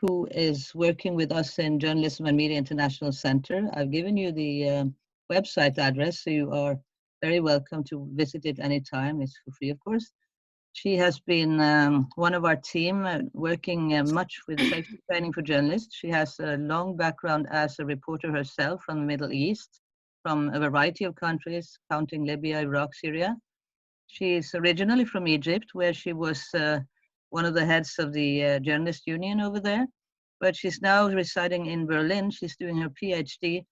who is working with us in Journalism and Media International Center. I've given you the website address, so you are very welcome to visit it anytime. It's for free, of course. She has been one of our team working much with safety training for journalists. She has a long background as a reporter herself from the Middle East, from a variety of countries, counting Libya, Iraq, Syria. She is originally from Egypt, where she was one of the heads of the journalist union over there. But she's now residing in Berlin. She's doing her PhD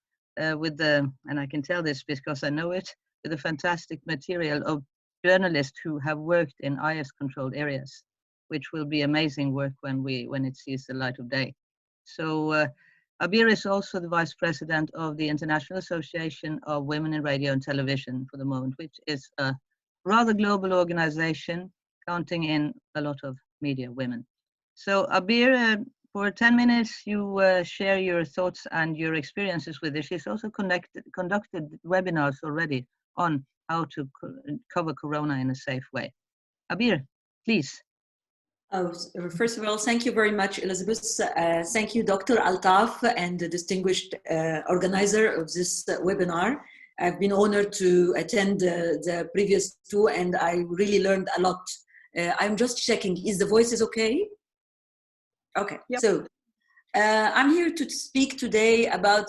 with the, and I can tell this because I know it, with the fantastic material of journalists who have worked in IS-controlled areas, which will be amazing work when it sees the light of day. So Abir is also the vice president of the International Association of Women in Radio and Television for the moment, which is a rather global organization counting in a lot of media women. So Abir, for 10 minutes, you share your thoughts and your experiences with this. She's also conducted webinars already on how to cover Corona in a safe way. Abir, please. First of all, thank you very much, Elizabeth. Thank you, Dr. Altaf, and the distinguished organizer of this webinar. I've been honored to attend the previous two, and I really learned a lot. I'm just checking, is the voice okay? Okay, yep. So I'm here to speak today about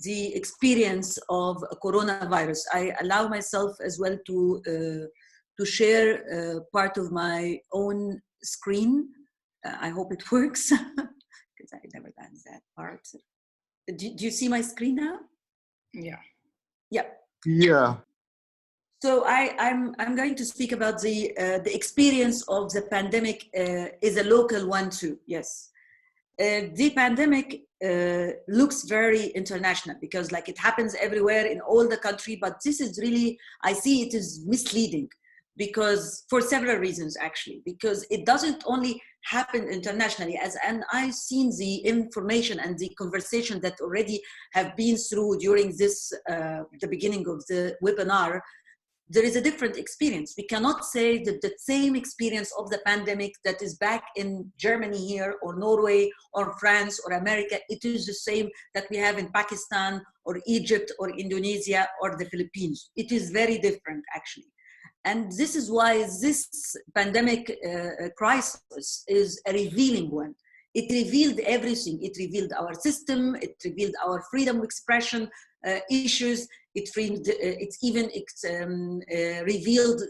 the experience of coronavirus. I allow myself as well to share part of my own screen. I hope it works because I never done that part. Do you see my screen now? Yeah. Yeah. Yeah. So I'm going to speak about the experience of the pandemic is a local one too. Yes. The pandemic looks very international because like it happens everywhere in all the country, but this is really, I see it is misleading because for several reasons actually, because it doesn't only happen internationally and I've seen the information and the conversation that already have been through during this, the beginning of the webinar. There is a different experience. We cannot say that the same experience of the pandemic that is back in Germany here or Norway or France or America, it is the same that we have in Pakistan or Egypt or Indonesia or the Philippines. It is very different actually. And this is why this pandemic crisis is a revealing one. It revealed everything. It revealed our system. It revealed our freedom of expression issues. It revealed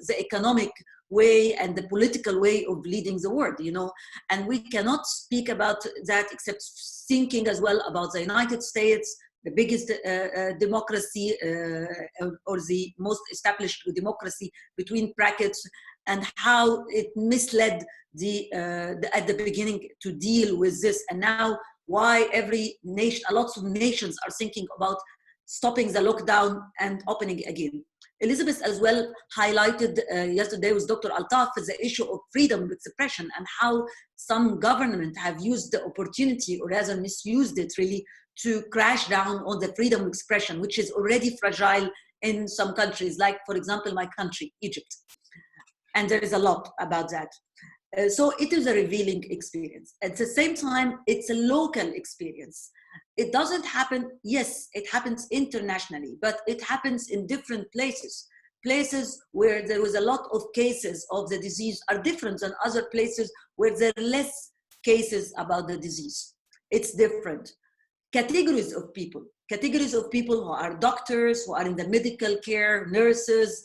the economic way and the political way of leading the world, you know. And we cannot speak about that except thinking as well about the United States, the biggest democracy or the most established democracy between brackets, and how it misled at the beginning to deal with this, and now why every nation, a lot of nations are thinking about stopping the lockdown and opening again. Elizabeth as well highlighted yesterday with Dr. Altaf the issue of freedom of expression and how some government have used the opportunity or rather misused it really to crash down on the freedom of expression, which is already fragile in some countries, like for example, my country, Egypt. And there is a lot about that. So it is a revealing experience. At the same time, it's a local experience. It doesn't happen, yes, it happens internationally, but it happens in different places. Places where there was a lot of cases of the disease are different than other places where there are less cases about the disease. It's different. Categories of people who are doctors, who are in the medical care, nurses,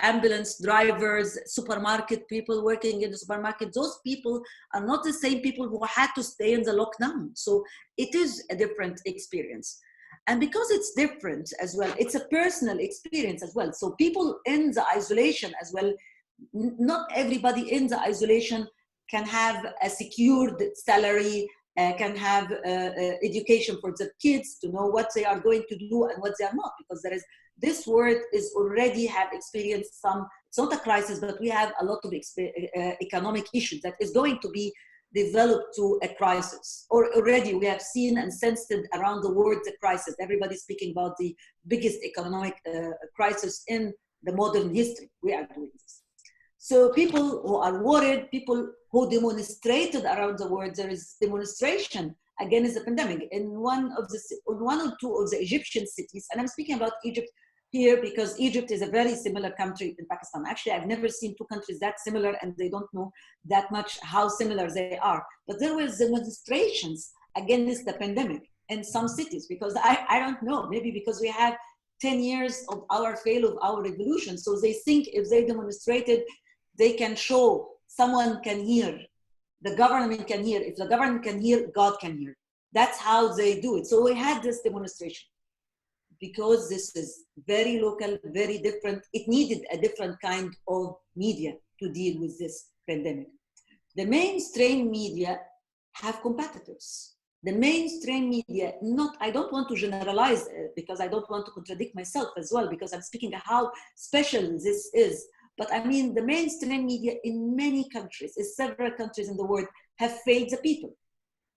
ambulance drivers, supermarket people working in the supermarket, those people are not the same people who had to stay in the lockdown. So it is a different experience. And because it's different as well, it's a personal experience as well. So people in the isolation as well, not everybody in the isolation can have a secured salary, can have education for the kids to know what they are going to do and what they are not, because there is this world is already have experienced some, it's not a crisis, but we have a lot of economic issues that is going to be developed to a crisis. Or already we have seen and sensed it around the world, the crisis. Everybody's speaking about the biggest economic crisis in the modern history. We are doing this. So people who are worried, people who demonstrated around the world. There is demonstration against the pandemic in one or two of the Egyptian cities. And I'm speaking about Egypt here because Egypt is a very similar country in Pakistan. Actually, I've never seen two countries that similar, and they don't know that much how similar they are. But there were demonstrations against the pandemic in some cities, because I don't know, maybe because we have 10 years of our fail of our revolution. So they think if they demonstrated, they can show, someone can hear, the government can hear. If the government can hear, God can hear. That's how they do it. So we had this demonstration because this is very local, very different. It needed a different kind of media to deal with this pandemic. The mainstream media have competitors. The mainstream media, I don't want to generalize because I don't want to contradict myself as well, because I'm speaking how special this is. But I mean, the mainstream media in many countries, in several countries in the world, have failed the people.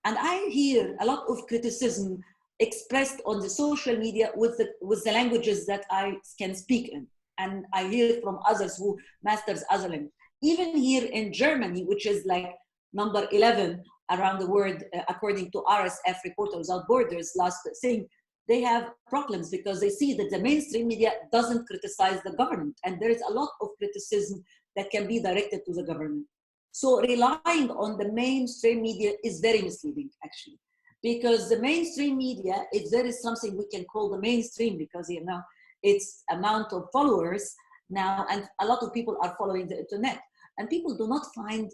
And I hear a lot of criticism expressed on the social media with the languages that I can speak in. And I hear from others who masters other languages. Even here in Germany, which is like number 11 around the world, according to RSF, Reporters Without Borders, last thing, they have problems because they see that the mainstream media doesn't criticize the government. And there is a lot of criticism that can be directed to the government. So relying on the mainstream media is very misleading, actually, because the mainstream media, if there is something we can call the mainstream, because you know its amount of followers now, and a lot of people are following the internet, and people do not find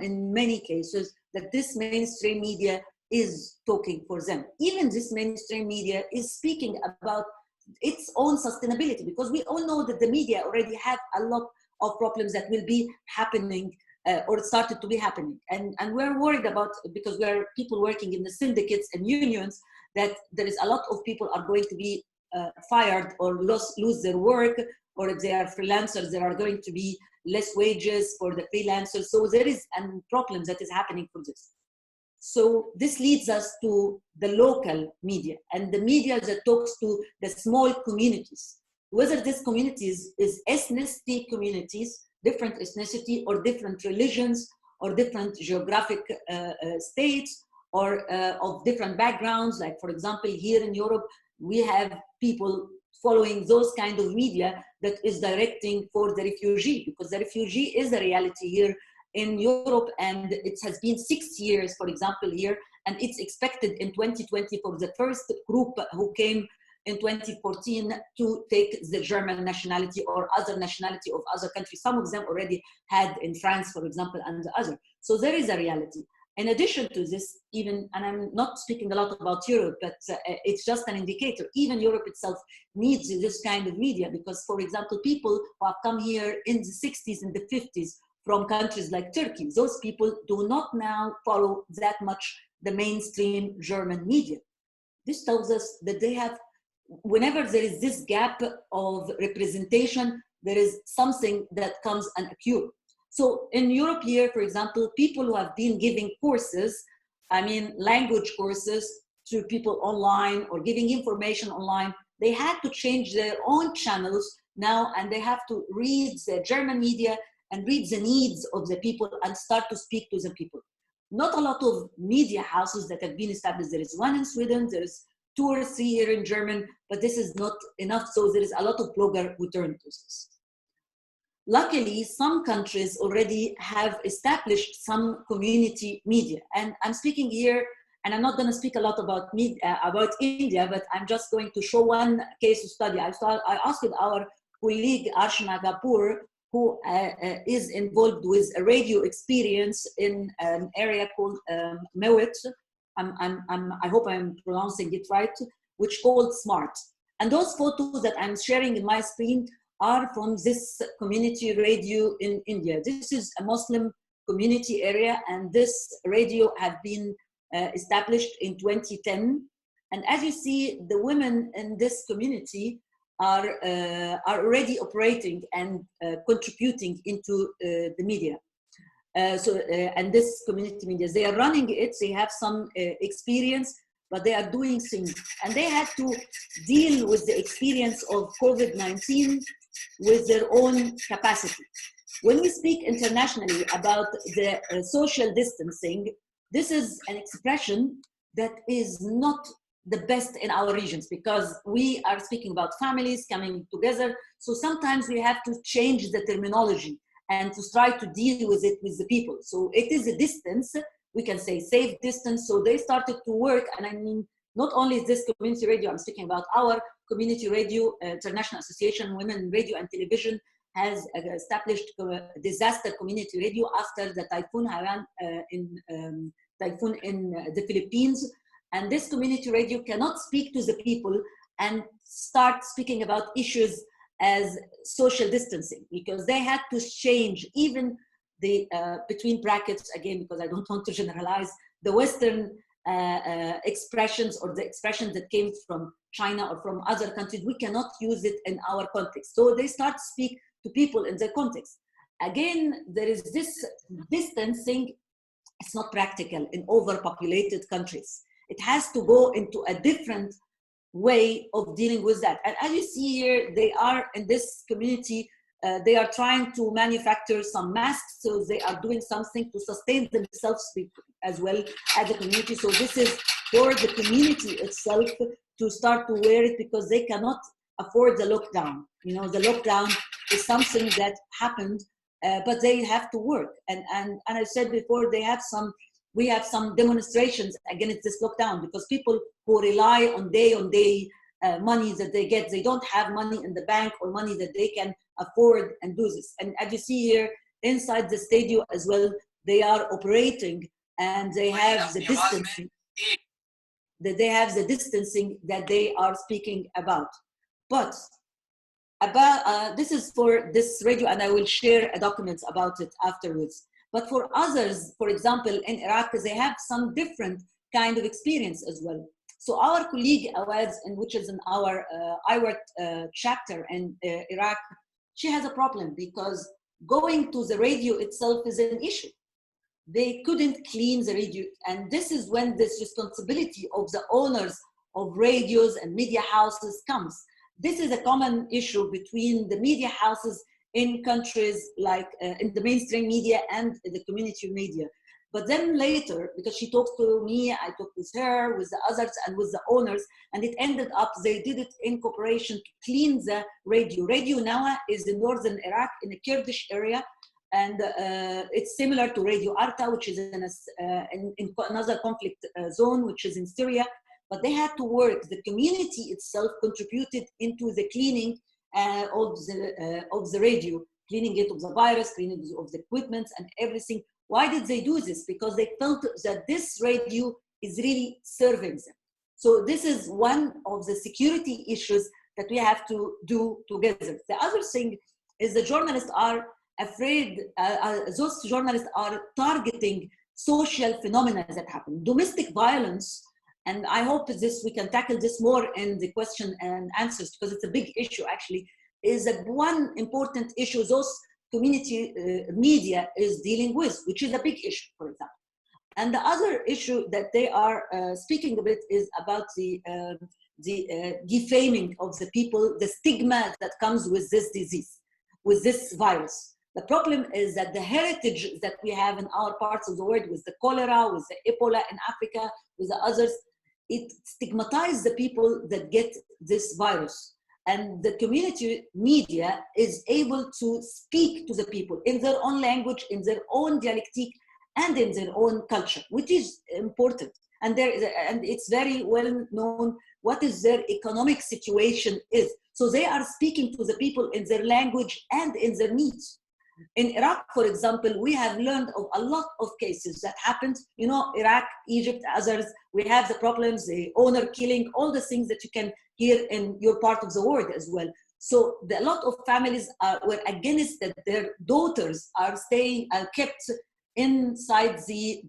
in many cases that this mainstream media is talking for them. Even this mainstream media is speaking about its own sustainability, because we all know that the media already have a lot of problems that will be happening or started to be happening. And we're worried about, because we're people working in the syndicates and unions, that there is a lot of people are going to be fired or lose their work, or if they are freelancers, there are going to be less wages for the freelancers. So there is a problem that is happening for this. So this leads us to the local media and the media that talks to the small communities. Whether these communities is ethnicity communities, different ethnicity or different religions or different geographic states or of different backgrounds. Like for example, here in Europe, we have people following those kind of media that is directing for the refugee, because the refugee is a reality here in Europe, and it has been 6 years, for example, here, and it's expected in 2020 for the first group who came in 2014 to take the German nationality or other nationality of other countries. Some of them already had in France, for example, and the other. So there is a reality. In addition to this, even, and I'm not speaking a lot about Europe, but it's just an indicator, even Europe itself needs this kind of media, because, for example, people who have come here in the 60s and the 50s from countries like Turkey, those people do not now follow that much the mainstream German media. This tells us that they have, whenever there is this gap of representation, there is something that comes unoccurred. So in Europe here, for example, people who have been giving courses, I mean language courses to people online or giving information online, they had to change their own channels now, and they have to read the German media and read the needs of the people and start to speak to the people. Not a lot of media houses that have been established. There is one in Sweden, there's 2 or 3 here in German, but this is not enough. So there is a lot of bloggers who turn to this. Luckily, some countries already have established some community media. And I'm speaking here, and I'm not going to speak a lot about India, but I'm just going to show one case study. I asked our colleague Arshana Kapoor, who is involved with a radio experience in an area called Mewit. I hope I'm pronouncing it right, which called SMART. And those photos that I'm sharing in my screen are from this community radio in India. This is a Muslim community area, and this radio have been established in 2010. And as you see, the women in this community are already operating and contributing into the media. And this community media, they are running it, they have some experience, but they are doing things. And they had to deal with the experience of COVID-19 with their own capacity. When we speak internationally about the social distancing, this is an expression that is not the best in our regions, because we are speaking about families coming together. So sometimes we have to change the terminology and to try to deal with it with the people. So it is a distance, we can say safe distance. So they started to work, and I mean, not only is this community radio, I'm speaking about our community radio, International Association Women in Radio and Television has established disaster community radio after the typhoon Haiyan typhoon in the Philippines. And this community radio cannot speak to the people and start speaking about issues as social distancing, because they had to change even the, between brackets, again, because I don't want to generalize, the Western expressions or the expressions that came from China or from other countries. We cannot use it in our context. So they start to speak to people in their context. Again, there is this distancing. It's not practical in overpopulated countries. It has to go into a different way of dealing with that. And as you see here, they are in this community, they are trying to manufacture some masks, so they are doing something to sustain themselves as well as the community. So this is for the community itself to start to wear it, because they cannot afford the lockdown. You know, the lockdown is something that happened, but they have to work. And I said before, we have some demonstrations against this lockdown, because people who rely on day money that they get, they don't have money in the bank or money that they can afford and do this. And as you see here, inside the stadium as well, they are operating, and they have the distancing. They have the distancing that they are speaking about. But about this is for this radio, and I will share documents about it afterwards. But for others, for example, in Iraq, they have some different kind of experience as well. So our colleague Awaz, which is in our IWAT chapter in Iraq, she has a problem, because going to the radio itself is an issue. They couldn't clean the radio. And this is when this responsibility of the owners of radios and media houses comes. This is a common issue between the media houses in countries like in the mainstream media and the community media. But then later, because she talked to me, I talked with her, with the others, and with the owners, and it ended up, they did it in cooperation to clean the radio. Radio Nawa is in northern Iraq, in a Kurdish area, and it's similar to Radio Arta, which is in another conflict zone, which is in Syria. But they had to work. The community itself contributed into the cleaning of the radio, cleaning it of the virus, cleaning of the equipment and everything. Why did they do this? Because they felt that this radio is really serving them. So this is one of the security issues that we have to do together. The other thing is the journalists are afraid, those journalists are targeting social phenomena that happen. Domestic violence, and I hope we can tackle this more in the question and answers, because it's a big issue actually, is one important issue those community media is dealing with, which is a big issue, for example. And the other issue that they are speaking a bit is about the defaming of the people, the stigma that comes with this disease, with this virus. The problem is that the heritage that we have in our parts of the world, with the cholera, with the Ebola in Africa, with the others, it stigmatizes the people that get this virus. And the community media is able to speak to the people in their own language, in their own dialectic, and in their own culture, which is important. And it's very well known what is their economic situation is. So they are speaking to the people in their language and in their needs. In Iraq, for example, we have learned of a lot of cases that happened. You know, Iraq, Egypt, others, we have the problems, the owner killing, all the things that you can hear in your part of the world as well. So a lot of families were against that their daughters are kept inside the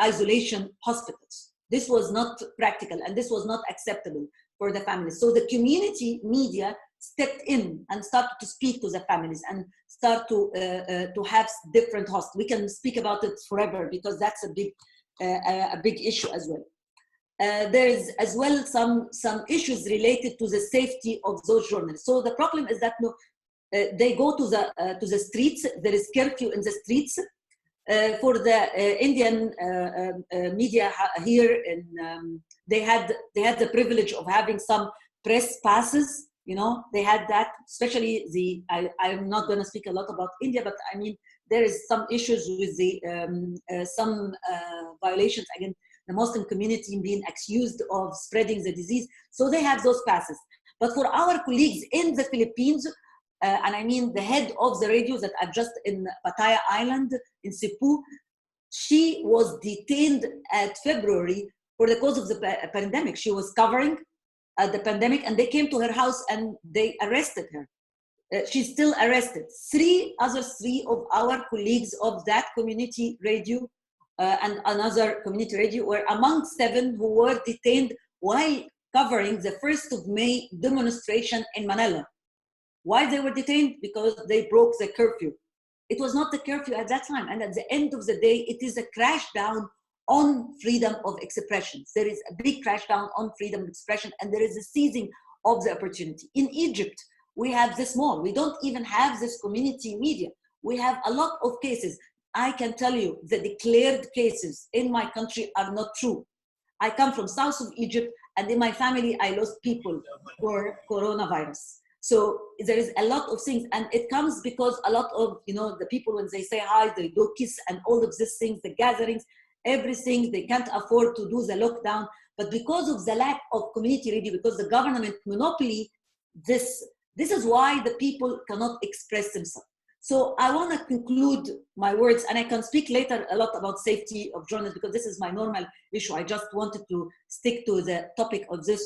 isolation hospitals. This was not practical, and this was not acceptable for the families. So the community media stepped in and started to speak to the families and start to have different hosts. We can speak about it forever, because that's a big issue as well. There is as well some issues related to the safety of those journalists. So the problem is that they go to the streets. There is curfew in the streets. For the Indian media here, they had the privilege of having some press passes. You know, they had that. Especially I'm not going to speak a lot about India, but I mean there is some issues with the some violations against the Muslim community being accused of spreading the disease. So they have those passes. But for our colleagues in the Philippines, and I mean the head of the radio that are just in Pattaya Island in Cebu, she was detained at February for the cause of the pandemic. She was covering the pandemic, and they came to her house and they arrested her. She's still arrested. Three of our colleagues of that community radio and another community radio were among 7 who were detained while covering the 1st of May demonstration in Manila. Why they were detained? Because they broke the curfew. It was not the curfew at that time. And at the end of the day, it is a crash down on freedom of expression. There is a big crash down on freedom of expression, and there is a seizing of the opportunity. In Egypt, we have this more. We don't even have this community media. We have a lot of cases. I can tell you the declared cases in my country are not true. I come from south of Egypt, and in my family, I lost people for coronavirus. So there is a lot of things, and it comes because a lot of, you know, the people, when they say hi, they do kiss, and all of these things, the gatherings, everything, they can't afford to do the lockdown. But because of the lack of community radio, because the government monopoly, this is why the people cannot express themselves. So I want to conclude my words, and I can speak later a lot about safety of journalists, because this is my normal issue. I just wanted to stick to the topic of this.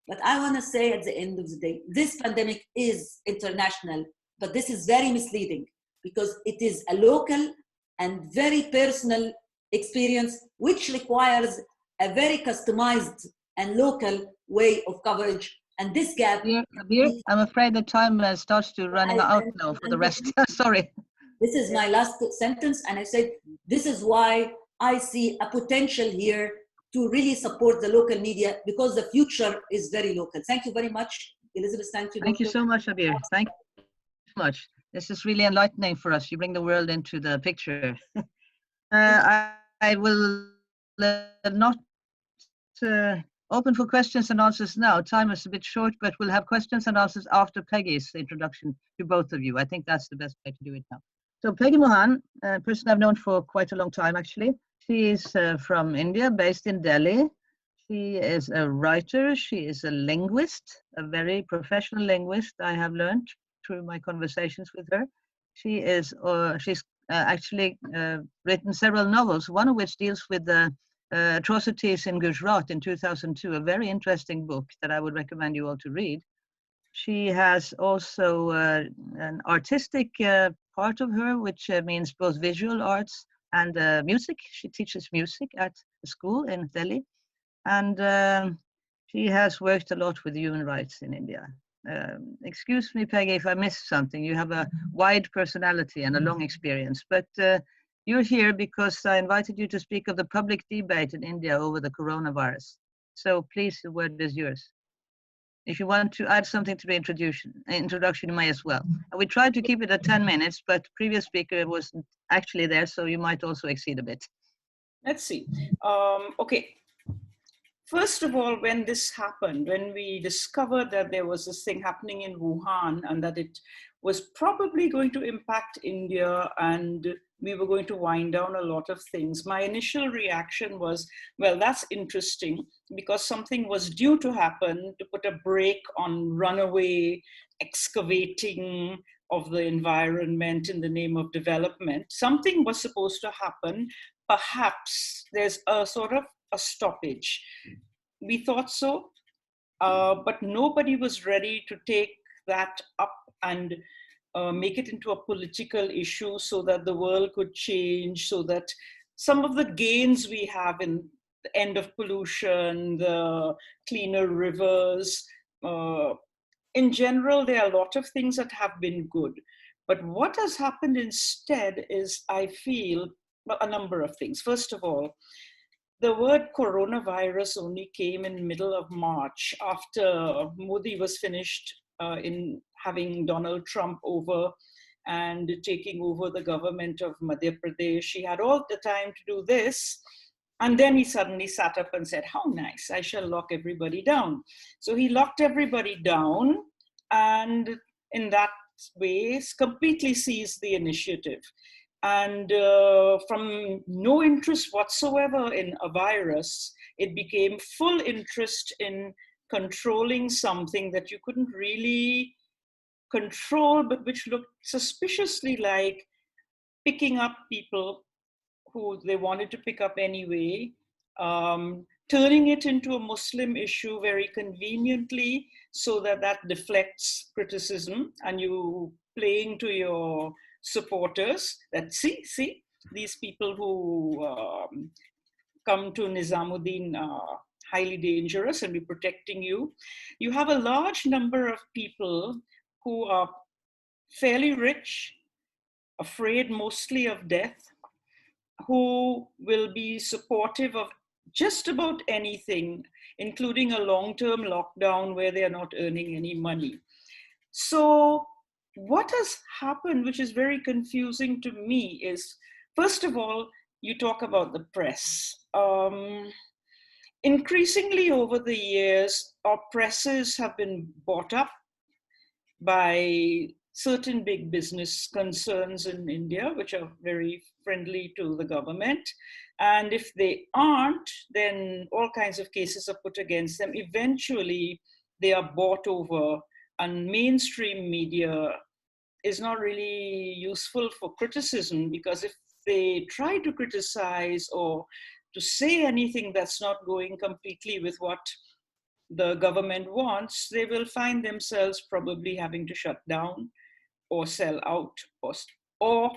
But I want to say at the end of the day, this pandemic is international, but this is very misleading because it is a local and very personal experience, which requires a very customized and local way of coverage. And this gap... Abir, I'm afraid the time starts to running out now for the rest. Sorry. This is my last sentence. And I said, this is why I see a potential here to really support the local media, because the future is very local. Thank you very much, Elizabeth. Thank you. Thank you so much, Abir. Thank you so much. This is really enlightening for us. You bring the world into the picture. I will not open for questions and answers now. Time is a bit short, but we'll have questions and answers after Peggy's introduction to both of you. I think that's the best way to do it now. So Peggy Mohan, a person I've known for quite a long time, actually. She is from India, based in Delhi. She is a writer. She is a linguist, a very professional linguist, I have learned through my conversations with her. She's actually written several novels, one of which deals with the atrocities in Gujarat in 2002, a very interesting book that I would recommend you all to read. She has also an artistic part of her, which means both visual arts and music. She teaches music at a school in Delhi. And she has worked a lot with human rights in India. Excuse me, Peggy, if I missed something. You have a wide personality and a long experience, but you're here because I invited you to speak of the public debate in India over the coronavirus. So please, the word is yours. If you want to add something to the introduction, you may as well. We tried to keep it at 10 minutes, but previous speaker wasn't actually there, so you might also exceed a bit. Let's see. Okay. First of all, when this happened, when we discovered that there was this thing happening in Wuhan and that it was probably going to impact India and we were going to wind down a lot of things, my initial reaction was, well, that's interesting because something was due to happen to put a brake on runaway excavating of the environment in the name of development. Something was supposed to happen. Perhaps there's a sort of a stoppage. We thought so, but nobody was ready to take that up and make it into a political issue so that the world could change, so that some of the gains we have in the end of pollution, the cleaner rivers, in general, there are a lot of things that have been good. But what has happened instead is, I feel, well, a number of things. First of all, the word coronavirus only came in the middle of March after Modi was finished in having Donald Trump over and taking over the government of Madhya Pradesh. She had all the time to do this. And then he suddenly sat up and said, how nice, I shall lock everybody down. So he locked everybody down, and in that way completely seized the initiative. And from no interest whatsoever in a virus, it became full interest in controlling something that you couldn't really control, but which looked suspiciously like picking up people who they wanted to pick up anyway, turning it into a Muslim issue very conveniently so that that deflects criticism, and you playing to your supporters that see, these people who come to Nizamuddin are highly dangerous and we're protecting you. You have a large number of people who are fairly rich, afraid mostly of death, who will be supportive of just about anything, including a long-term lockdown where they are not earning any money. So what has happened, which is very confusing to me, is, first of all, you talk about the press. Increasingly over the years, our presses have been bought up by certain big business concerns in India, which are very friendly to the government. And if they aren't, then all kinds of cases are put against them. Eventually, they are bought over, and mainstream media is not really useful for criticism, because if they try to criticize or to say anything that's not going completely with what the government wants, they will find themselves probably having to shut down or sell out or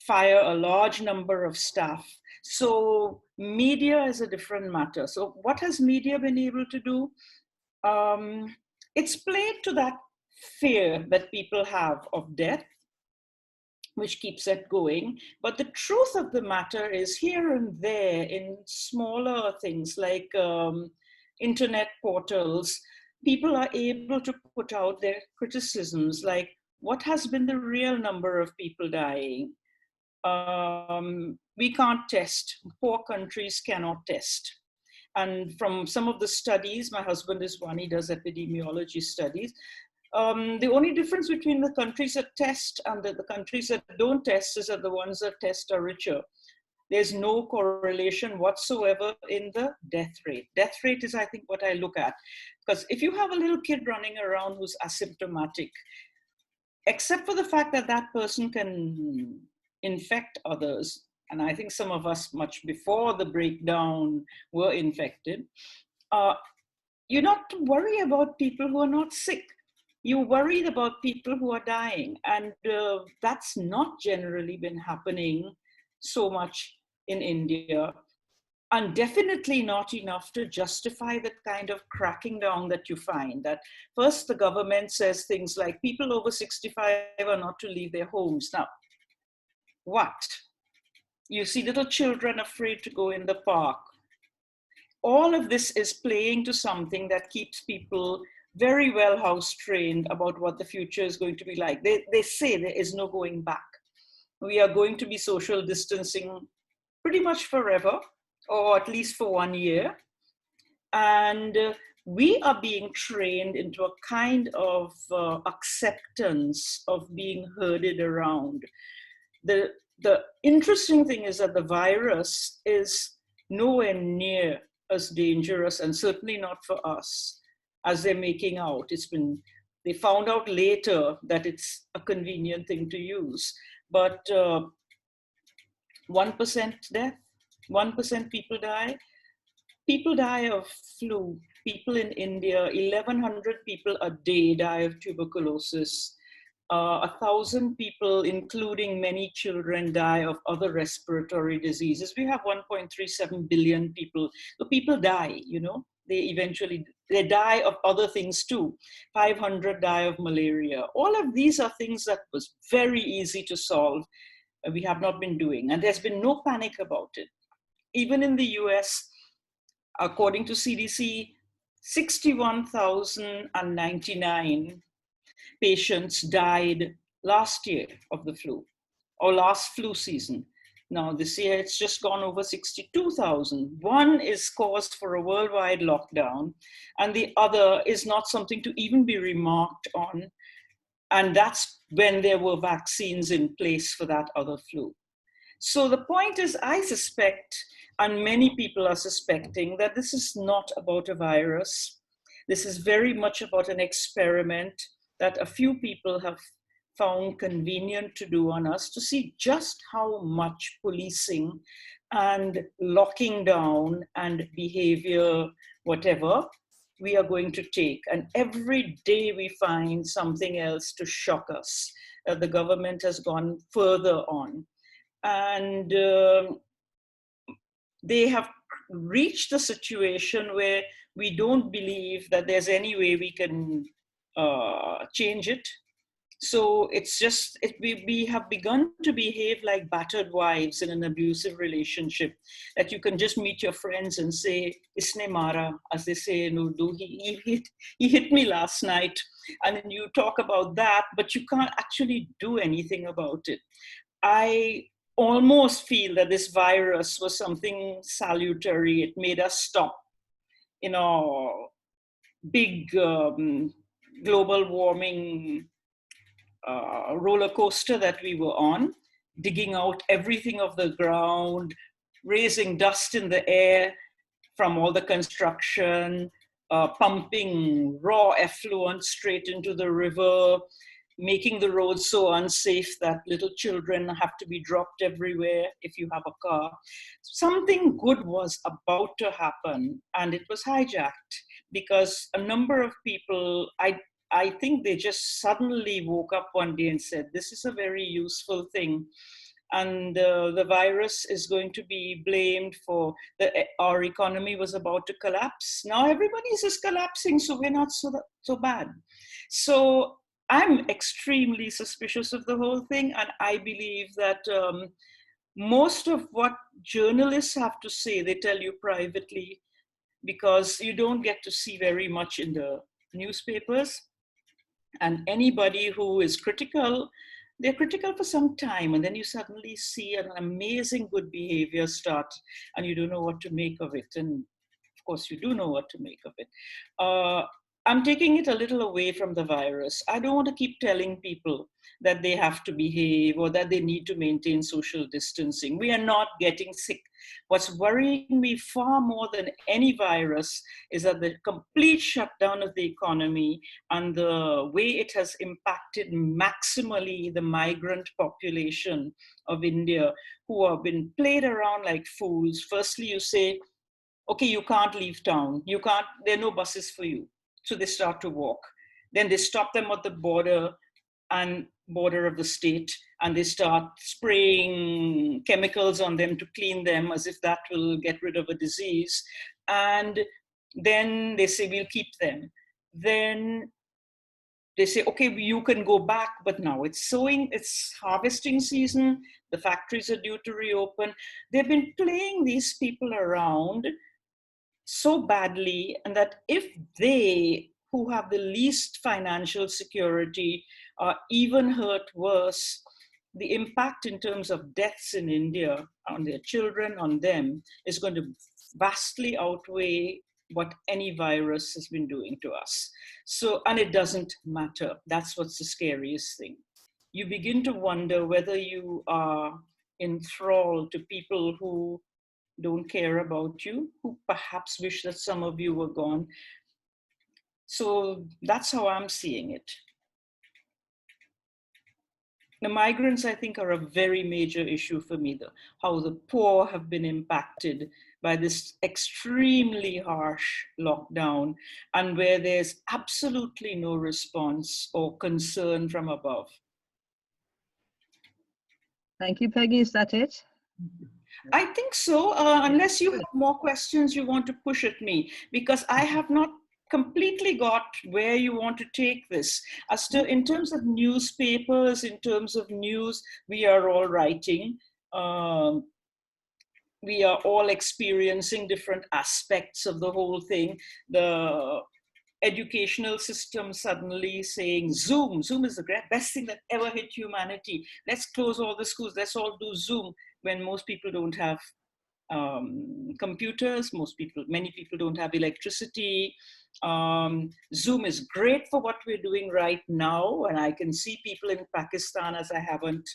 fire a large number of staff. So media is a different matter. So what has media been able to do? It's played to that fear that people have of death, which keeps it going. But the truth of the matter is, here and there in smaller things like internet portals, people are able to put out their criticisms, like, what has been the real number of people dying? We can't test. Poor countries cannot test. And from some of the studies, my husband is one, he does epidemiology studies. The only difference between the countries that test and the countries that don't test is that the ones that test are richer. There's no correlation whatsoever in the death rate. Death rate is, I think, what I look at. Because if you have a little kid running around who's asymptomatic, except for the fact that that person can infect others, and I think some of us much before the breakdown were infected, you're not worried about people who are not sick. You're worried about people who are dying. And that's not generally been happening so much in India, and definitely not enough to justify the kind of cracking down that you find. That first the government says things like people over 65 are not to leave their homes. Now, what? You see little children afraid to go in the park. All of this is playing to something that keeps people very well house trained about what the future is going to be like. They say there is no going back. We are going to be social distancing pretty much forever, or at least for 1 year. And we are being trained into a kind of acceptance of being herded around. The interesting thing is that the virus is nowhere near as dangerous, and certainly not for us, as they're making out. They found out later that it's a convenient thing to use. But 1% death, 1% people die. People die of flu. People in India, 1,100 people a day die of tuberculosis. 1,000 people, including many children, die of other respiratory diseases. We have 1.37 billion people. So people die, you know. They die of other things too. 500 die of malaria. All of these are things that was very easy to solve. We have not been doing, and there's been no panic about it. Even in the US, according to CDC, 61,099 patients died last year of the flu, or last flu season. Now, this year it's just gone over 62,000. One is cause for a worldwide lockdown, and the other is not something to even be remarked on. And that's when there were vaccines in place for that other flu. So the point is, I suspect, and many people are suspecting, that this is not about a virus. This is very much about an experiment that a few people have found convenient to do on us, to see just how much policing and locking down and behavior, whatever, we are going to take. And every day we find something else to shock us, that the government has gone further on. And they have reached a situation where we don't believe that there's any way we can change it. So it's just, we have begun to behave like battered wives in an abusive relationship, that you can just meet your friends and say, "Isne mara," as they say in Urdu, he hit me last night. And then you talk about that, but you can't actually do anything about it. I almost feel that this virus was something salutary. It made us stop, big global warming roller coaster that we were on, digging out everything off the ground, raising dust in the air from all the construction, pumping raw effluent straight into the river, making the roads so unsafe that little children have to be dropped everywhere if you have a car. Something good was about to happen, and it was hijacked because a number of people, I think they just suddenly woke up one day and said, this is a very useful thing. And the virus is going to be blamed for our economy was about to collapse. Now everybody's just collapsing, so we're not so bad. So I'm extremely suspicious of the whole thing, and I believe that most of what journalists have to say, they tell you privately, because you don't get to see very much in the newspapers. And anybody who is critical, they're critical for some time, and then you suddenly see an amazing good behavior start, and you don't know what to make of it. And of course, you do know what to make of it. I'm taking it a little away from the virus. I don't want to keep telling people that they have to behave or that they need to maintain social distancing. We are not getting sick. What's worrying me far more than any virus is that the complete shutdown of the economy and the way it has impacted maximally the migrant population of India, who have been played around like fools. Firstly, you say, okay, you can't leave town. There are no buses for you. So they start to walk. Then they stop them at the border of the state, and they start spraying chemicals on them to clean them as if that will get rid of a disease. And then they say, we'll keep them. Then they say, okay, you can go back, but now it's harvesting season. The factories are due to reopen. They've been playing these people around so badly, and that if they, who have the least financial security, are even hurt worse, the impact in terms of deaths in India on their children, on them, is going to vastly outweigh what any virus has been doing to us. So, and it doesn't matter. That's what's the scariest thing. You begin to wonder whether you are enthralled to people who don't care about you, who perhaps wish that some of you were gone. So that's how I'm seeing it. The migrants, I think, are a very major issue for me, though, how the poor have been impacted by this extremely harsh lockdown, and where there's absolutely no response or concern from above. Thank you, Peggy. Is that it? I think so, unless you have more questions you want to push at me, because I have not completely got where you want to take this. As to, in terms of newspapers, in terms of news, we are all writing. We are all experiencing different aspects of the whole thing. The educational system suddenly saying Zoom is the best thing that ever hit humanity. Let's close all the schools. Let's all do Zoom, when most people don't have computers. Many people don't have electricity. Zoom is great for what we're doing right now. And I can see people in Pakistan, as I haven't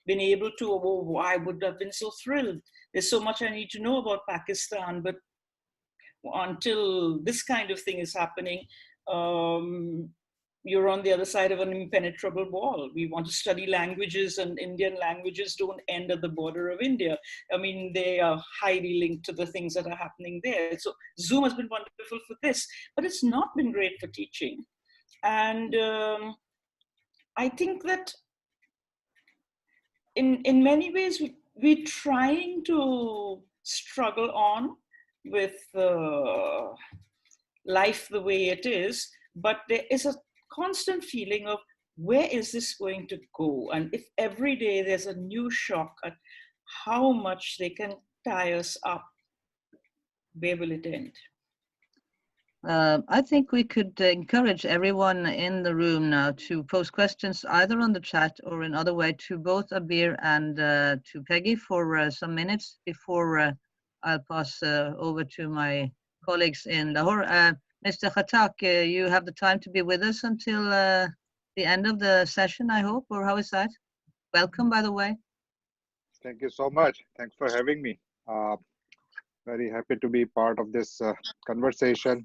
been able to, oh, I would have been so thrilled. There's so much I need to know about Pakistan, but until this kind of thing is happening, you're on the other side of an impenetrable wall. We want to study languages, and Indian languages don't end at the border of India. I mean, they are highly linked to the things that are happening there. So Zoom has been wonderful for this, but it's not been great for teaching. And I think that in many ways, we're trying to struggle on with life the way it is, but there is a constant feeling of, where is this going to go? And if every day there's a new shock at how much they can tie us up, where will it end? I think we could encourage everyone in the room now to post questions either on the chat or in other way to both Abir and to Peggy for some minutes before I'll pass over to my colleagues in Lahore. Mr. Khattak, you have the time to be with us until the end of the session, I hope, or how is that? Welcome, by the way. Thank you so much. Thanks for having me. Very happy to be part of this conversation.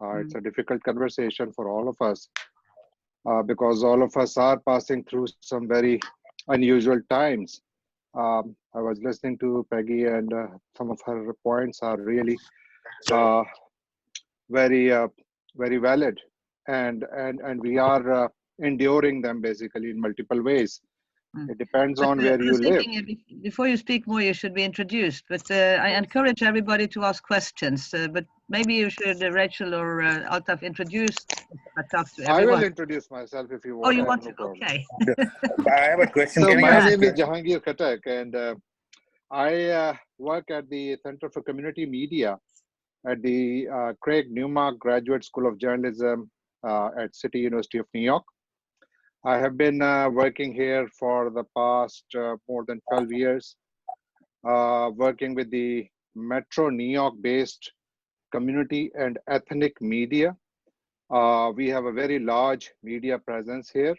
It's a difficult conversation for all of us because all of us are passing through some very unusual times. I was listening to Peggy, and some of her points are really very valid, and we are enduring them basically in multiple ways. It depends on where you live. Before you speak more, you should be introduced. But I encourage everybody to ask questions. But maybe you should, Rachel or Altaf, introduce Khattak to everyone. I will introduce myself if you want. Oh, you want to? Okay. I have a question. So my name is Jahangir Khattak, and I work at the Center for Community Media at the Craig Newmark Graduate School of Journalism at City University of New York. I have been working here for the past more than 12 years, working with the Metro New York-based community and ethnic media. We have a very large media presence here,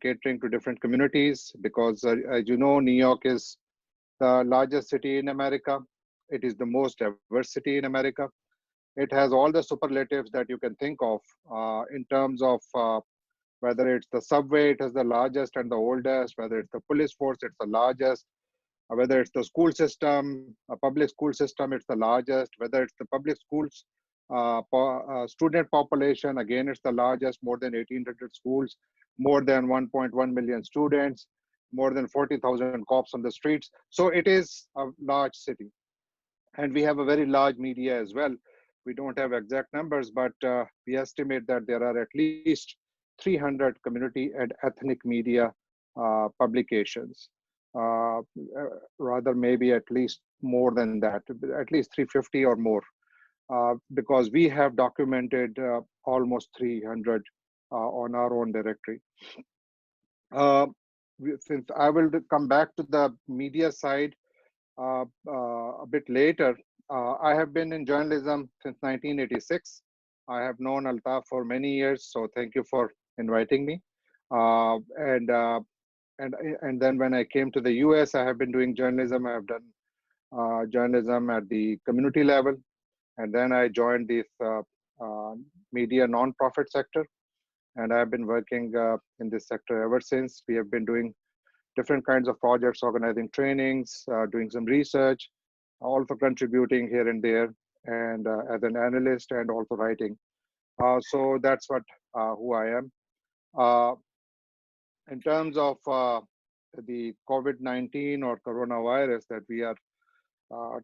catering to different communities because, as you know, New York is the largest city in America. It is the most diverse city in America. It has all the superlatives that you can think of in terms of whether it's the subway, it is the largest and the oldest, whether it's the police force, it's the largest, whether it's the school system, a public school system, it's the largest, whether it's the public schools, student population, again, it's the largest, more than 1,800 schools, more than 1.1 million students, more than 40,000 cops on the streets. So it is a large city. And we have a very large media as well. We don't have exact numbers, but we estimate that there are at least 300 community and ethnic media publications. Rather, maybe at least more than that, at least 350 or more, because we have documented almost 300 on our own directory. Since I will come back to the media side a bit later, I have been in journalism since 1986. I have known Altaf for many years, so thank you for inviting me. And then when I came to the US, I have been doing journalism. I have done journalism at the community level, and then I joined this media nonprofit sector, and I've been working in this sector ever since. We have been doing different kinds of projects, organizing trainings, doing some research, also contributing here and there, and as an analyst and also writing. So that's what who I am. In terms of the COVID-19 or coronavirus that we are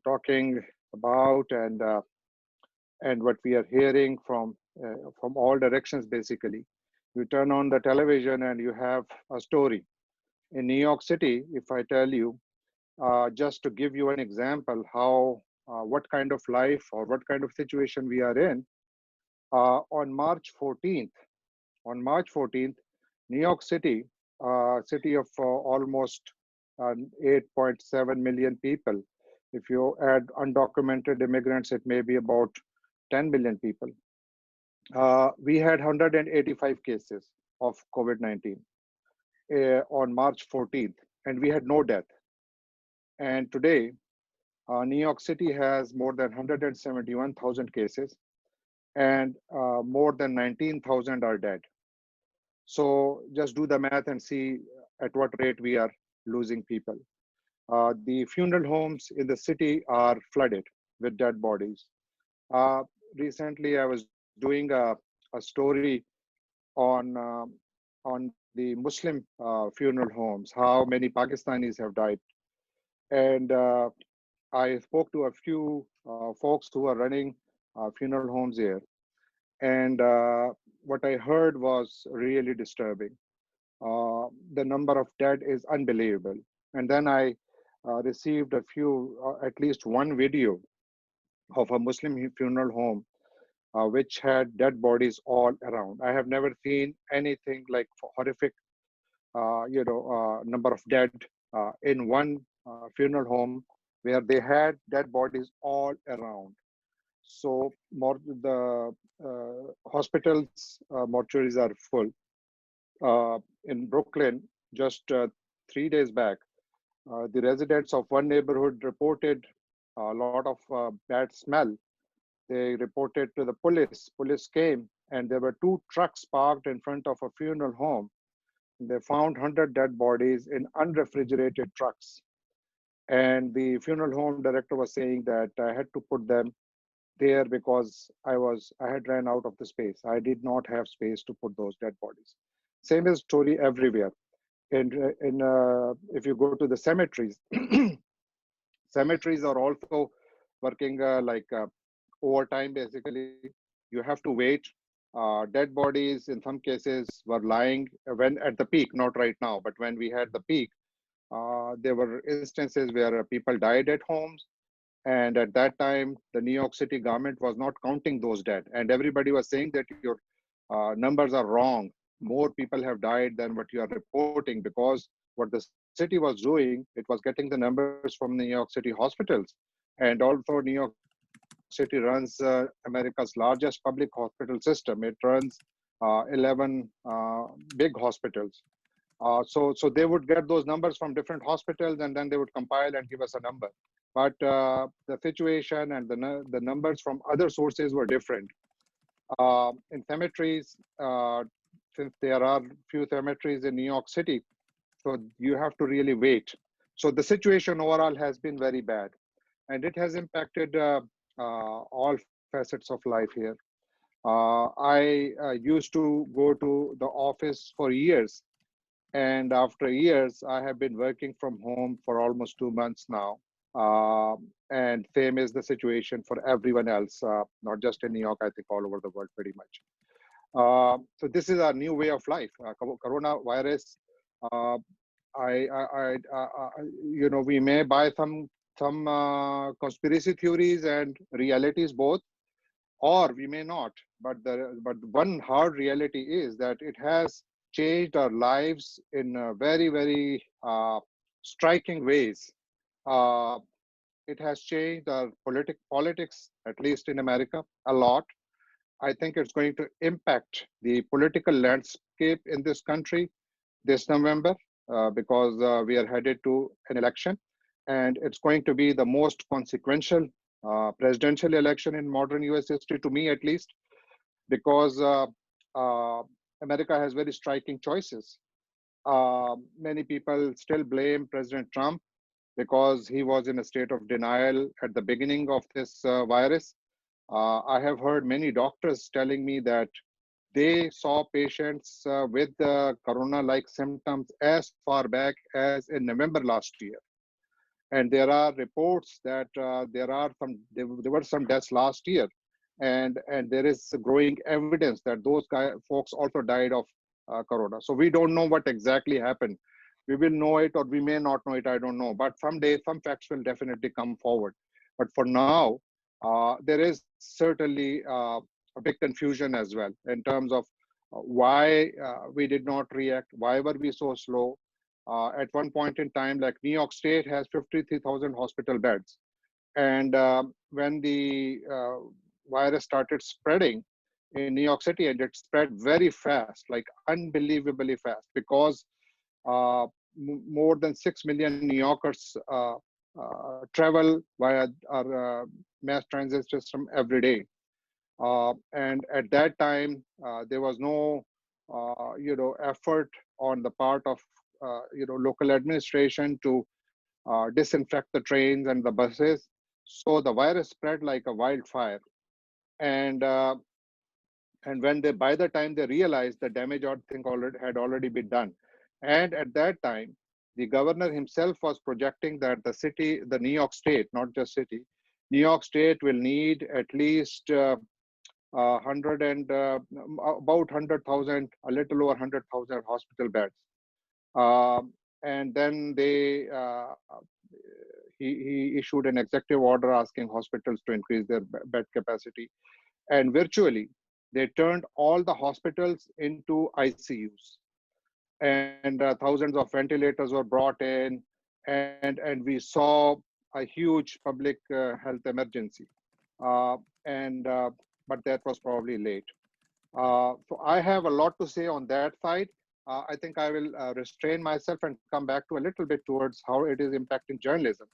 talking about, and what we are hearing from all directions, basically, you turn on the television and you have a story. In New York City, if I tell you, just to give you an example, how what kind of life or what kind of situation we are in, On March 14th, New York City, city of almost 8.7 million people. If you add undocumented immigrants, it may be about 10 million people. We had 185 cases of COVID-19 on March 14th, and we had no death. And today, New York City has more than 171,000 cases, and more than 19,000 are dead. So just do the math and see at what rate we are losing people. The funeral homes in the city are flooded with dead bodies. Uh, Recently, I was doing a story on the Muslim funeral homes, how many Pakistanis have died. And I spoke to a few folks who are running funeral homes here. And what I heard was really disturbing. The number of dead is unbelievable. And then I received at least one video of a Muslim funeral home which had dead bodies all around. I have never seen anything like horrific, number of dead in one funeral home where they had dead bodies all around. So more the hospitals mortuaries are full. In Brooklyn, just 3 days back, the residents of one neighborhood reported a lot of bad smell. They reported to the police. Police came, and there were two trucks parked in front of a funeral home. They found 100 dead bodies in unrefrigerated trucks. And the funeral home director was saying that I had to put them there because I had ran out of the space. I did not have space to put those dead bodies. Same is story everywhere. If you go to the cemeteries, cemeteries are also working overtime. Basically, you have to wait. Dead bodies in some cases were lying when at the peak, not right now, but when we had the peak, there were instances where people died at homes. And at that time, the New York City government was not counting those dead. And everybody was saying that your numbers are wrong. More people have died than what you are reporting, because what the city was doing, it was getting the numbers from the New York City hospitals. And also New York City runs America's largest public hospital system. It runs 11 big hospitals. So they would get those numbers from different hospitals, and then they would compile and give us a number. But the situation and the numbers from other sources were different. In cemeteries, since there are few cemeteries in New York City, so you have to really wait. So the situation overall has been very bad, and it has impacted all facets of life here. I used to go to the office for years, and after years, I have been working from home for almost 2 months now. And same is the situation for everyone else, not just in New York, I think all over the world pretty much. So this is our new way of life. Coronavirus, uh, we may buy some conspiracy theories and realities both, or we may not. But one hard reality is that it has changed our lives in very, very striking ways. Uh, it has changed our politics, at least in America, a lot. I think it's going to impact the political landscape in this country this November, because we are headed to an election, and it's going to be the most consequential presidential election in modern US history, to me at least, because uh, America has very striking choices. Many people still blame President Trump because he was in a state of denial at the beginning of this virus. I have heard many doctors telling me that they saw patients with corona-like symptoms as far back as in November last year. And there are reports that there were some deaths last year, and there is growing evidence that those folks also died of corona. So we don't know what exactly happened. We will know it, or we may not know it. I don't know. But someday, some facts will definitely come forward. But for now, there is certainly a big confusion as well in terms of why we did not react, why were we so slow. At one point in time, like New York State has 53,000 hospital beds. And when the virus started spreading in New York City, and it spread very fast, like unbelievably fast, because more than 6 million New Yorkers travel via our mass transit system every day. And at that time, there was no, effort on the part of, local administration to disinfect the trains and the buses. So the virus spread like a wildfire. And when they, by the time they realized the damage, I think had already been done. And at that time, the governor himself was projecting that the city, the New York State, not just city, New York State will need at least 100 and about 100,000, a little over 100,000 hospital beds. And then he issued an executive order asking hospitals to increase their bed capacity. And virtually, they turned all the hospitals into ICUs. And thousands of ventilators were brought in, and we saw a huge public health emergency. But that was probably late. So I have a lot to say on that side. I think I will restrain myself and come back to a little bit towards how it is impacting journalism,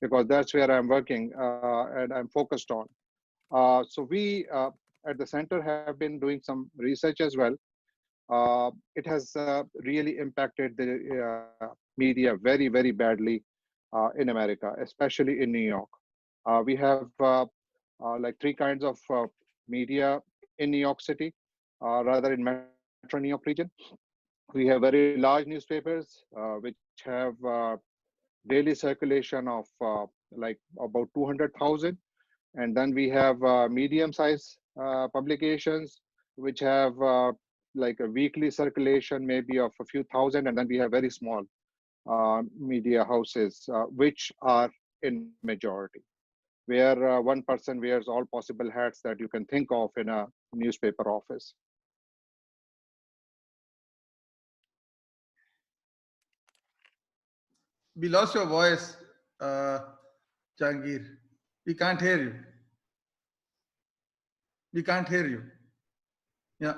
because that's where I'm working and I'm focused on. So we at the center have been doing some research as well. It has really impacted the media very, very badly in America, especially in New York. We have like three kinds of media in New York City, rather in Metro New York region. We have very large newspapers, which have daily circulation of like about 200,000. And then we have medium-sized publications, which have like a weekly circulation, maybe of a few thousand. And then we have very small media houses, which are in majority, where one person wears all possible hats that you can think of in a newspaper office. We lost your voice, Jangir. We can't hear you. We can't hear you. Yeah.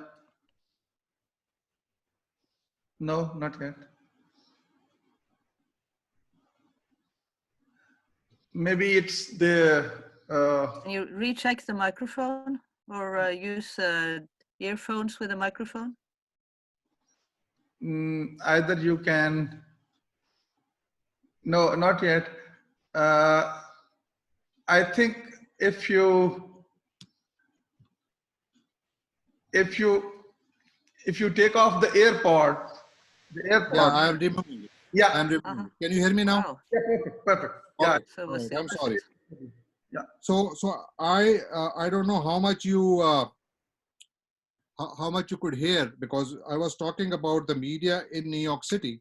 No, not yet. Maybe it's the... Can you recheck the microphone or use earphones with a microphone? Either you can... No, not yet. I think if you take off the AirPod, yeah, I am removing it. Yeah, I'm removing it. Can you hear me now? Wow. Yeah, perfect, perfect. Okay. Yeah. So Right. I'm sorry. Yeah. So I don't know how much you how much you could hear, because I was talking about the media in New York City.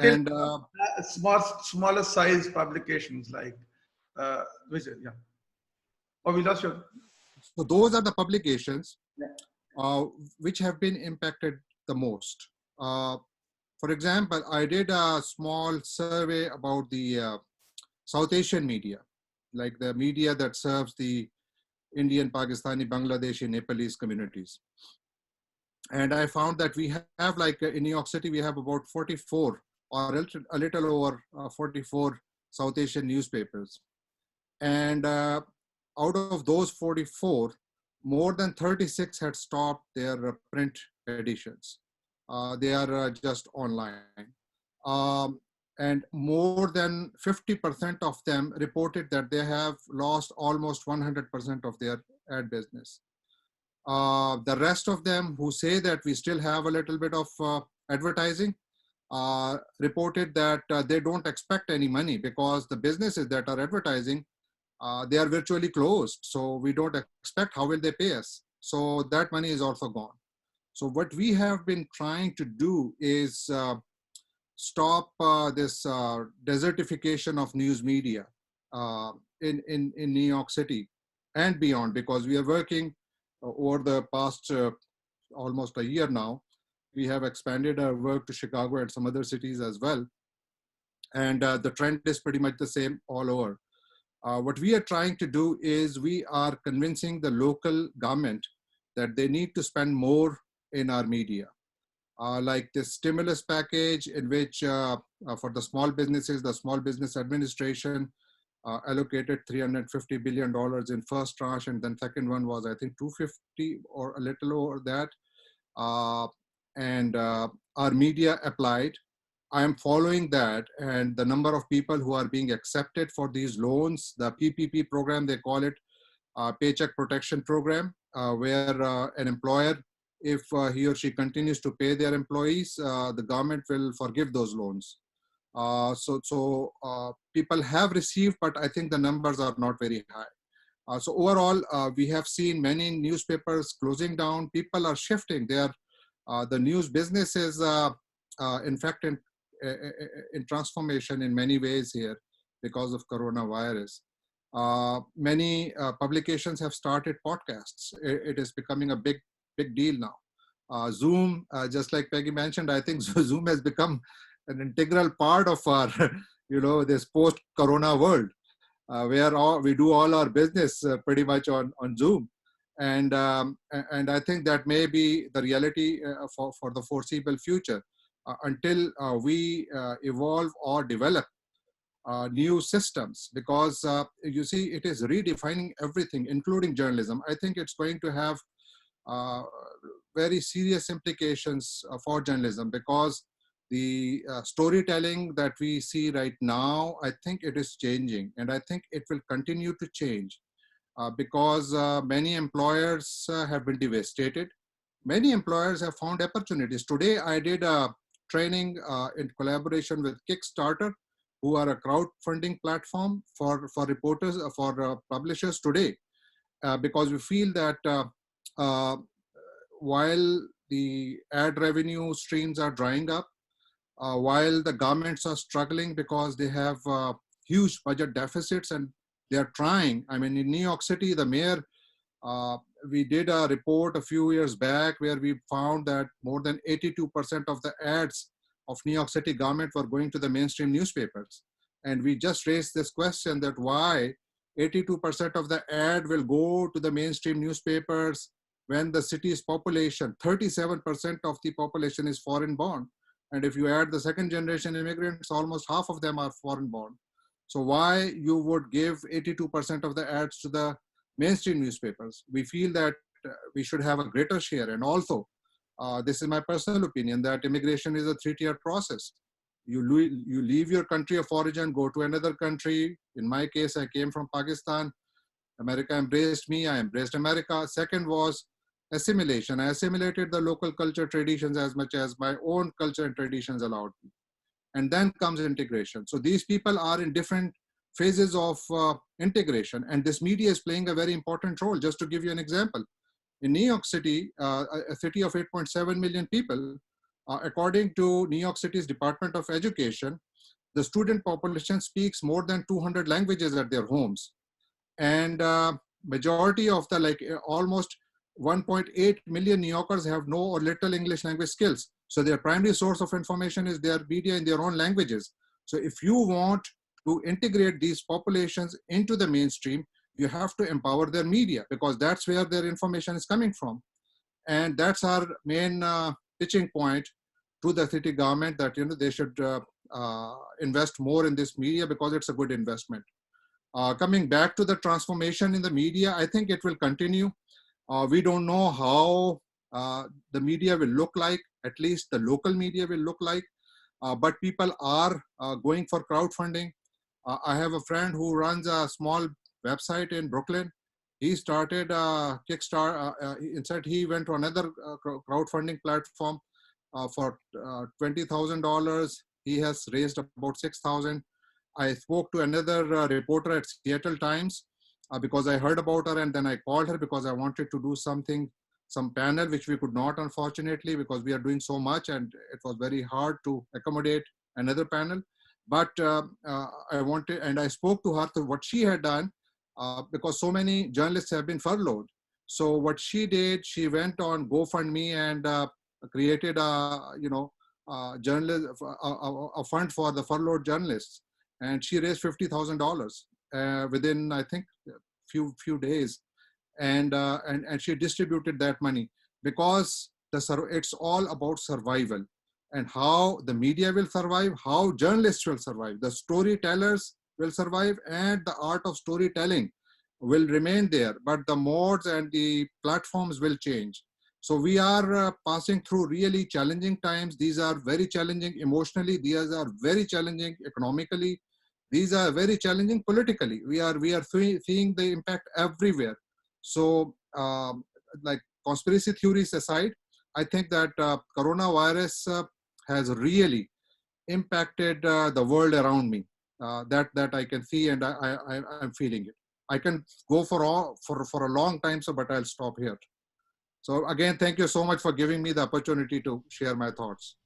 And smaller size publications like which yeah. Oh, we lost your... So those are the publications Yeah. which have been impacted the most. For example, I did a small survey about the South Asian media, like the media that serves the Indian, Pakistani, Bangladeshi, Nepalese communities. And I found that we have, like in New York City, we have about 44 or a little over 44 South Asian newspapers. And out of those 44, more than 36 had stopped their print editions. They are just online. And more than 50% of them reported that they have lost almost 100% of their ad business. The rest of them who say that we still have a little bit of advertising reported that they don't expect any money, because the businesses that are advertising, they are virtually closed. So we don't expect, how will they pay us? So that money is also gone. So what we have been trying to do is stop this desertification of news media in New York City and beyond, because we are working over the past almost a year now, we have expanded our work to Chicago and some other cities as well. And the trend is pretty much the same all over. What we are trying to do is we are convincing the local government that they need to spend more in our media. Like this stimulus package in which for the small businesses, the Small Business Administration allocated $350 billion in first tranche, and then second one was I think 250 or a little over that. And our media applied. I am following that, and the number of people who are being accepted for these loans, the PPP program, they call it, Paycheck Protection Program, where an employer, if he or she continues to pay their employees, the government will forgive those loans. So people have received, but I think the numbers are not very high. So overall, we have seen many newspapers closing down. People are shifting. The news business is, in fact, in transformation in many ways here because of coronavirus. Many publications have started podcasts. It is becoming a big deal now. Zoom, just like Peggy mentioned, I think Zoom has become an integral part of our, this post-corona world, where we do all our business pretty much on Zoom. And I think that may be the reality for the foreseeable future until we evolve or develop new systems, because you see, it is redefining everything, including journalism. I think it's going to have very serious implications for journalism, because the storytelling that we see right now, I think it is changing, and I think it will continue to change because many employers have been devastated. Many employers have found opportunities. Today, I did a training in collaboration with Kickstarter, who are a crowdfunding platform for reporters, for publishers today, because we feel that while the ad revenue streams are drying up, while the governments are struggling because they have huge budget deficits and they're trying. I mean, in New York City, the mayor, we did a report a few years back where we found that more than 82% of the ads of New York City government were going to the mainstream newspapers. And we just raised this question that why 82% of the ad will go to the mainstream newspapers when the city's population, 37% of the population is foreign born. And if you add the second generation immigrants, almost half of them are foreign born. So why you would give 82% of the ads to the mainstream newspapers? We feel that we should have a greater share. And also, this is my personal opinion, that immigration is a three-tier process. You leave your country of origin, go to another country. In my case, I came from Pakistan. America embraced me, I embraced America. Second was assimilation. I assimilated the local culture traditions as much as my own culture and traditions allowed me. And then comes integration. So these people are in different phases of integration, and this media is playing a very important role. Just to give you an example, in New York City, a city of 8.7 million people, according to New York City's Department of Education, the student population speaks more than 200 languages at their homes. And majority of the almost 1.8 million New Yorkers have no or little English language skills. So their primary source of information is their media in their own languages. So if you want to integrate these populations into the mainstream, you have to empower their media, because that's where their information is coming from. And that's our main pitching point to the city government, that they should invest more in this media, because it's a good investment. Coming back to the transformation in the media, I think it will continue. We don't know how the media will look like, at least the local media will look like, but people are going for crowdfunding. I have a friend who runs a small website in Brooklyn. He started Kickstarter. Instead, he went to another crowdfunding platform for $20,000. He has raised about $6,000. I spoke to another reporter at Seattle Times because I heard about her, and then I called her because I wanted to do some panel, which we could not, unfortunately, because we are doing so much and it was very hard to accommodate another panel. But I spoke to her to what she had done because so many journalists have been furloughed. So what she did, she went on GoFundMe and created a fund for the furloughed journalists, and she raised $50,000 within, I think, few days, and she distributed that money, because it's all about survival, and how the media will survive, how journalists will survive, the storytellers will survive, and the art of storytelling will remain there, but the modes and the platforms will change. So we are passing through really challenging times. These are very challenging emotionally. These are very challenging economically. These are very challenging politically. We are seeing the impact everywhere. So, like conspiracy theories aside, I think that coronavirus has really impacted the world around me. That I can see, and I'm feeling it. I can go for a long time, so but I'll stop here. So again, thank you so much for giving me the opportunity to share my thoughts.